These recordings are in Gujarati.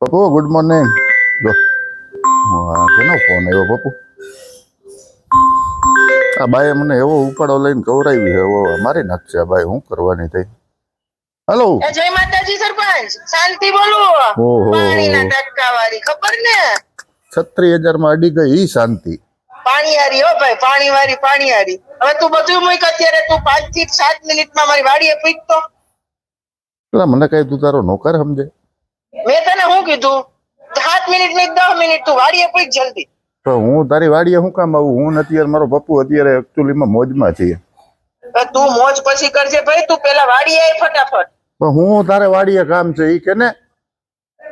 Pappu good morning. જો કેનો ફોન આવ્યો પપ્પુ? આ બાઈએ મને એવો ઉપાડો લઈને કવરાવી છે, એવો મારી નાખશે આ બાઈ. શું કરવાની થઈ? હેલો, જય માતાજી સરપંચ. શાંતિ બોલું. ઓહો, પાણીના ટટકાવાળી ખબર ને? 36,000 માં અડી ગઈ ઈ શાંતિ. પાણીયારી હો ભાઈ, પાણીયારી. હવે તું બધું મૂક અત્યારે. તું 5 થી 7 મિનિટમાં મારી વાડીએ પીકતો. એટલે મને કઈ તું તારો નોકર સમજે? મેં તને શું કીધું? 7 મિનિટ નહીં 10 મિનિટ તું વાડીએ પીક જલ્દી. તો હું તારી વાડીએ શું કામ આવું? હું નથી યાર, મારો પપ્પુ અત્યારે એકચ્યુઅલીમાં મોજમાં છીએ. તું મોજ પછી કરજે ભાઈ. તું પેલા વાડીએ આય ફટાફટ. પણ હું તારે વાડીએ કામ છે ઈ કે ને?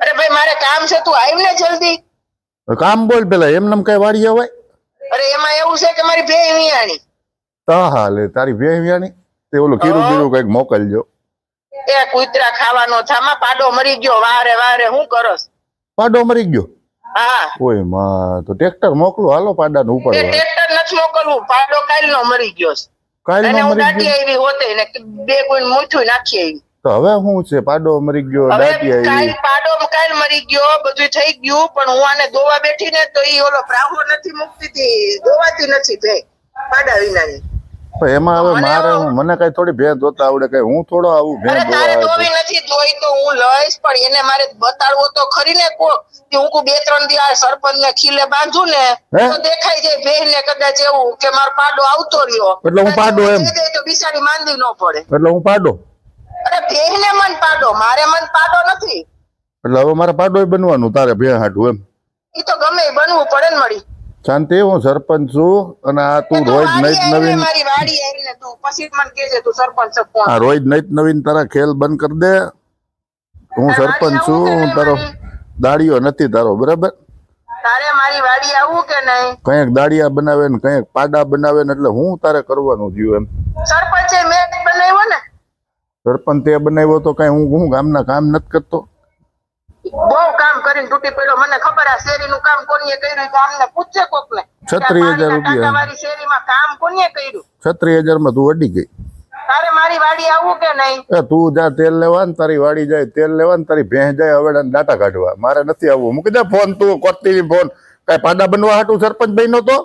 અરે ભાઈ મારે કામ છે, તું આવ ને જલ્દી. કામ બોલ પેલા. એમને કઈ વાડીએ હોય? અરે એમાં એવું છે કે મારી બે વિયાણી. હા લે, તારી બે વિયાણી તે ઓલું કીરું બીરું કઈક મોકલજો. એ કૂતરા ખાવાનો થામાં પાડો મરી ગયો. વારે શું કરસ? પાડો મરી ગયો? હા. ઓય માં, તો ટ્રેક્ટર મોકલો હાલો પાડા નું ઉપાડવા. ટ્રેક્ટર નથી મોકલવું. પાડો કાલનો મરી ગયો છે. કાલ અને નો હું મરી દાટી ગયો? આવી હોતે ને બે કોઈ મૂઠું નાખી આવી. તો હવે શું છે? પાડો મરી ગયો, દાટી હવે કાલ આવી. પાડો કાલ મરી ગયો, બધું થઈ ગયું. પણ હું આને દોવા બેઠી ને તો ઈ ઓલો પ્રાહો નથી મુકતી તી, દોવાતી નથી ભે પાડા વિનાની. પણ એમાં હવે મારે હું, મને કઈ થોડી ભેં ધોતા આવડે? કઈ હું થોડો આવું ભેં અરે તારે ધોવા? દોવી નથી, દોઈ તો હું લઈશ, પણ એને મારે બતાડવો તો ખરી ને. કે હું 2-3 દી આ સરપંચ ને ખીલે બાંધું ને તો દેખાઈ જાય ભેં ને કદાચ એવું કે મારો પાડો આવતો રહ્યો. એટલે હું પાડો એમ? તો બિચારી માંદી ન પડે. એટલે હું પાડો? અરે ભેં ને મન પાડો, મારે મન પાડો નથી. એટલે હવે મારે પાડો બનવાનું તારે ભેં હાટું એમ? ઈ તો ગમે બનવું પડે ને મળી. શાંતિ, હું સરપંચ છું અને આ તું રોજ નઈત નવીન મારી વાડી આવીને તું પછી મને કહેજે તું સરપંચ છે કોણ. આ રોજ નઈત નવીન તારા ખેલ બંધ કરી દે. હું સરપંચ છું, હું તારો દાડિયો નથી તારો, બરાબર? તારે મારી વાડી આવું કે નહીં? કઈક દાડિયા બનાવે ને કઈક પાડા બનાવે ને, એટલે હું તારે કરવાનું થયું એમ? સરપંચે મેં બનાવ્યો ને. સરપંચ તે બનાવ્યો તો કઈ હું ગામના કામ નથી કરતો? બહુ કામ કરીને તૂટી પડ્યો. મને ખબર આ શેરીનું કામ કોને કર્યું ગામને પૂછે કોકને. 36,000 રૂપિયા મારી શેરીમાં કામ કોને કર્યું? 36,000 માં તું અડી ગઈ. તારે મારી વાડી આવું કે નહીં? તું જા તેલ લેવા ને, તારી વાડી જાય તેલ લેવા ને, તારી ભેંસ જાય હવે ડાટા કાઢવા. મારે નથી આવવું. મૂકી દે ફોન. તું કરતી ફોન. કઈ પાડા બનવા હાટું સરપંચ બન્યો તો?